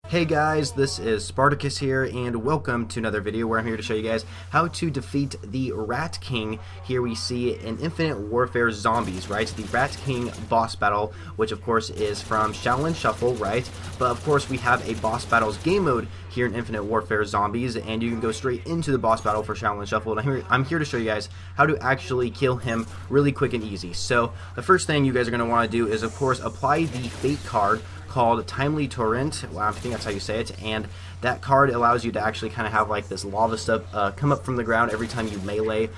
Hey guys, this is Spartacus here, and welcome to another video where I'm here to show you guys how to defeat the Rat King. Here we see in Infinite Warfare Zombies, right? The Rat King boss battle, which of course is from Shaolin Shuffle, right? But of course we have a boss battles game mode here in Infinite Warfare Zombies, and you can go straight into the boss battle for Shaolin Shuffle. And I'm here to show you guys how to actually kill him really quick and easy. So the first thing you guys are going to want to do is of course apply the Fate card called Timely Torrent. Well, I think that's how you say it, and that card allows you to actually kind of have like this lava stuff come up from the ground every time you melee,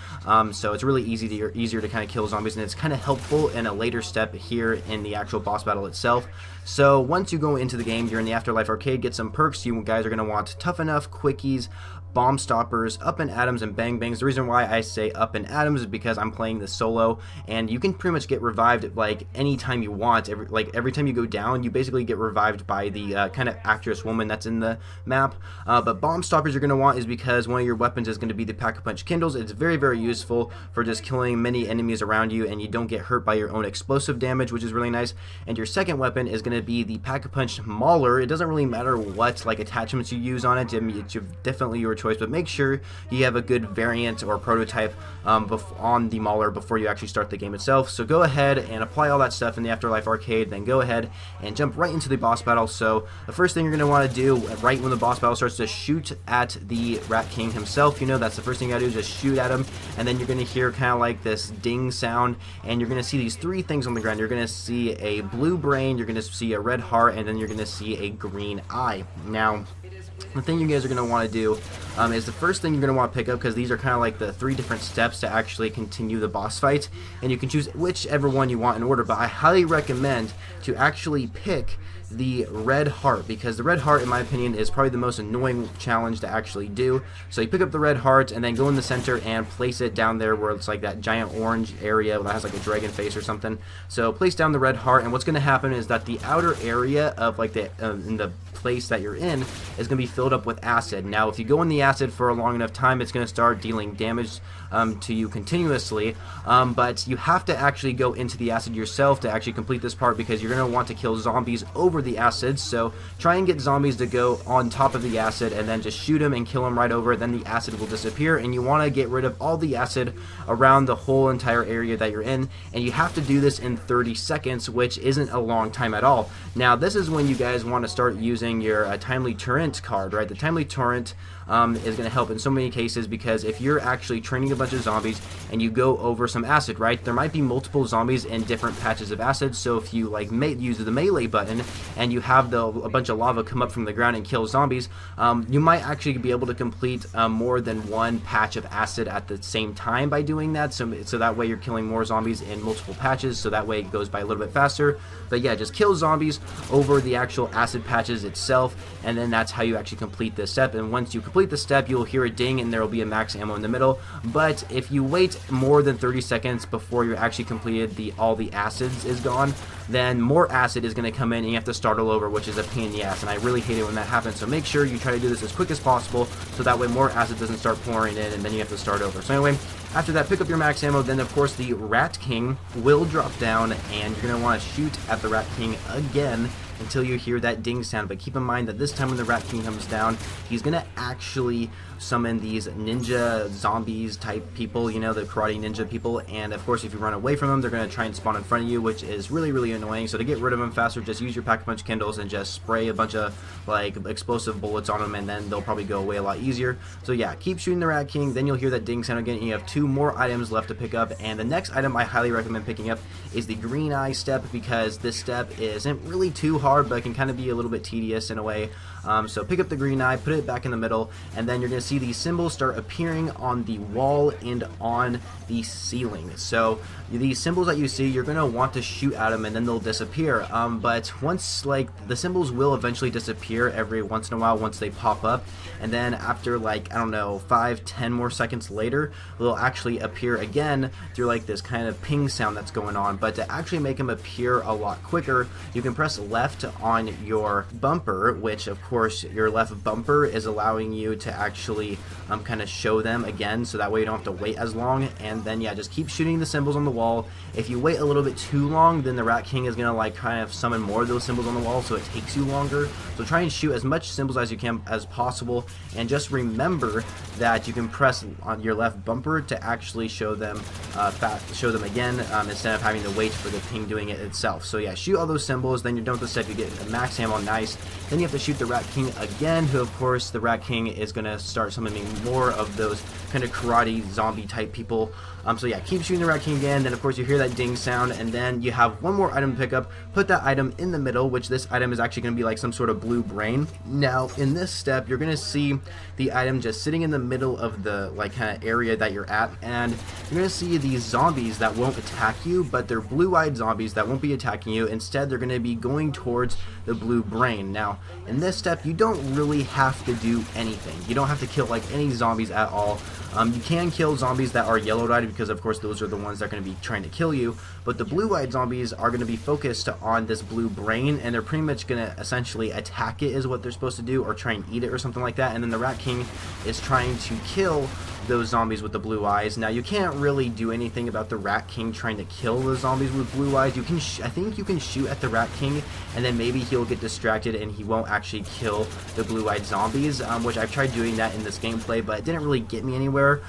so it's really easier to kind of kill zombies, and it's kind of helpful in a later step here in the actual boss battle itself. So once you go into the game, you're in the Afterlife Arcade, get some perks. You guys are going to want Tough Enough, Quickies, Bomb Stoppers, Up and Atoms, and Bang Bangs. The reason why I say Up and Atoms is because I'm playing this solo, and you can pretty much get revived like anytime you want. Every time you go down, you basically get revived by the kind of actress woman that's in the map. But Bomb Stoppers you're going to want is because one of your weapons is going to be the Pack-a-Punch Kindles. It's very, very useful for just killing many enemies around you, and you don't get hurt by your own explosive damage, which is really nice. And your second weapon is going to be the Pack-a-Punch Mauler. It doesn't really matter what like attachments you use on it. I mean, it's definitely your choice, but make sure you have a good variant or prototype on the Mauler before you actually start the game itself. So go ahead and apply all that stuff in the Afterlife Arcade, then go ahead and jump right into the boss battle. So the first thing you're going to want to do right when the boss battle starts to shoot at the Rat King himself. You know, that's the first thing you gotta do, is just shoot at him, and then you're gonna hear kind of like this ding sound, and you're gonna see these three things on the ground. You're gonna see a blue brain, you're gonna see a red heart, and then you're gonna see a green eye. Now, the thing you guys are going to want to do is the first thing you're going to want to pick up, because these are kind of like the three different steps to actually continue the boss fight, and you can choose whichever one you want in order, but I highly recommend to actually pick the red heart, because the red heart, in my opinion, is probably the most annoying challenge to actually do. So you pick up the red heart and then go in the center and place it down there where it's like that giant orange area that has like a dragon face or something. So place down the red heart, and what's going to happen is that the outer area of like the in the place that you're in is going to be filled up with acid. Now if you go in the acid for a long enough time, it's going to start dealing damage to you continuously, but you have to actually go into the acid yourself to actually complete this part, because you're going to want to kill zombies over the acid. So try and get zombies to go on top of the acid, and then just shoot them and kill them right over. Then the acid will disappear, and you want to get rid of all the acid around the whole entire area that you're in, and you have to do this in 30 seconds, which isn't a long time at all. Now this is when you guys want to start using your Timely Torrent card, right? The Timely Torrent is going to help in so many cases, because if you're actually training a bunch of zombies and you go over some acid, right, there might be multiple zombies in different patches of acid. So if you like use the melee button and you have a bunch of lava come up from the ground and kill zombies, you might actually be able to complete more than one patch of acid at the same time by doing that. So that way you're killing more zombies in multiple patches, so that way it goes by a little bit faster. But yeah, just kill zombies over the actual acid patches itself, and then that's how you actually complete this step. And once you complete the step, you'll hear a ding, and there will be a max ammo in the middle. But if you wait more than 30 seconds before you're actually completed, all the acids is gone, then more acid is going to come in, and you have to start all over, which is a pain in the ass, and I really hate it when that happens. So make sure you try to do this as quick as possible, so that way more acid doesn't start pouring in, and then you have to start over. So anyway, after that, pick up your max ammo. Then of course the Rat King will drop down, and you're going to want to shoot at the Rat King again until you hear that ding sound. But keep in mind that this time when the Rat King comes down, he's going to actually summon these ninja zombies type people, you know, the karate ninja people, and of course if you run away from them, they're going to try and spawn in front of you, which is really, really annoying. So to get rid of them faster, just use your Pack-a-Punch Kindles and just spray a bunch of like explosive bullets on them, and then they'll probably go away a lot easier. So yeah, keep shooting the Rat King, then you'll hear that ding sound again, and you have two more items left to pick up. And the next item I highly recommend picking up is the green eye step, because this step isn't really too hard, but it can kind of be a little bit tedious in a way. So pick up the green eye, put it back in the middle, and then you're going to see these symbols start appearing on the wall and on the ceiling. So these symbols that you see, you're going to want to shoot at them, and then they'll disappear. But once, like, the symbols will eventually disappear every once in a while once they pop up, and then after, like, I don't know, 5-10 more seconds later, they'll actually appear again through like this kind of ping sound that's going on. But to actually make them appear a lot quicker, you can press left left on your bumper, which of course your left bumper is allowing you to actually kind of show them again, so that way you don't have to wait as long. And then yeah, just keep shooting the symbols on the wall. If you wait a little bit too long, then the Rat King is gonna like kind of summon more of those symbols on the wall, so it takes you longer. So try and shoot as much symbols as you can as possible, and just remember that you can press on your left bumper to actually show them again, instead of having to wait for the ping doing it itself. So yeah, shoot all those symbols, then you're done with the step, you get a max ammo, nice. Then you have to shoot the Rat King again, who of course the Rat King is gonna start summoning more of those kind of karate zombie type people. So yeah, keep shooting the Rat King again, then of course you hear that ding sound, and then you have one more item to pick up. Put that item in the middle, which this item is actually going to be like some sort of blue brain. Now in this step, you're going to see the item just sitting in the middle of the like kind of area that you're at, and you're going to see these zombies that won't attack you, but they're blue-eyed zombies that won't be attacking you. Instead, they're going to be going towards the blue brain. Now in this step, you don't really have to do anything. You don't have to kill like any zombies at all. You can kill zombies that are yellow-eyed, because of course those are the ones that are going to be trying to kill you, but the blue-eyed zombies are going to be focused on this blue brain, and they're pretty much going to essentially attack it is what they're supposed to do, or try and eat it or something like that. And then the Rat King is trying to kill those zombies with the blue eyes. Now you can't really do anything about the Rat King trying to kill the zombies with blue eyes. You can I think you can shoot at the Rat King, and then maybe he'll get distracted and he won't actually kill the blue-eyed zombies, which I've tried doing that in this gameplay, but it didn't really get me anywhere.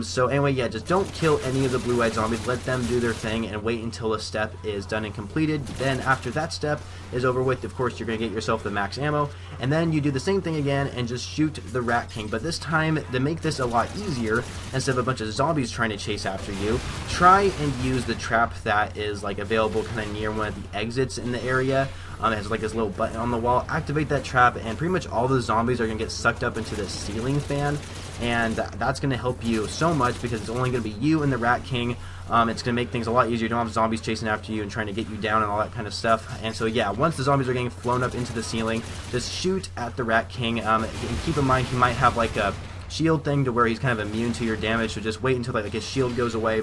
So anyway, yeah, just don't kill any of the blue-eyed zombies. Let them do their thing and wait until the step is done and completed. Then after that step is over with, of course, you're going to get yourself the max ammo, and then you do the same thing again and just shoot the Rat King. But this time, to make this a lot easier, instead of a bunch of zombies trying to chase after you, try and use the trap that is like available kind of near one of the exits in the area. It has like this little button on the wall. Activate that trap, and pretty much all the zombies are going to get sucked up into the ceiling fan, and that's going to help you so much, because it's only going to be you and the Rat King. It's going to make things a lot easier. You don't have zombies chasing after you and trying to get you down and all that kind of stuff. And so yeah, once the zombies are getting flown up into the ceiling, just shoot at the Rat King. And keep in mind, he might have like a shield thing to where he's kind of immune to your damage, so just wait until like his shield goes away,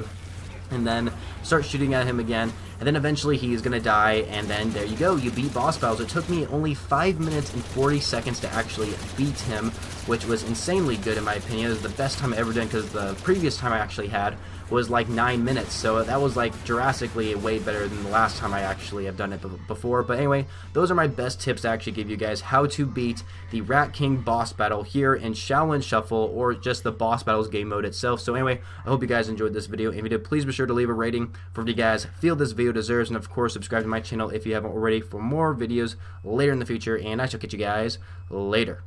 and then start shooting at him again, and then eventually he's gonna die, and then there you go, you beat boss battles. It took me only 5 minutes and 40 seconds to actually beat him, which was insanely good in my opinion. It was the best time I ever done, because the previous time I actually had was like 9 minutes, so that was like drastically way better than the last time I actually have done it before. But anyway, those are my best tips to actually give you guys how to beat the Rat King boss battle here in Shaolin Shuffle, or just the boss battles game mode itself. So anyway, I hope you guys enjoyed this video. If you did, please be sure to leave a rating for what you guys feel this video deserves, and of course subscribe to my channel if you haven't already for more videos later in the future, and I shall catch you guys later.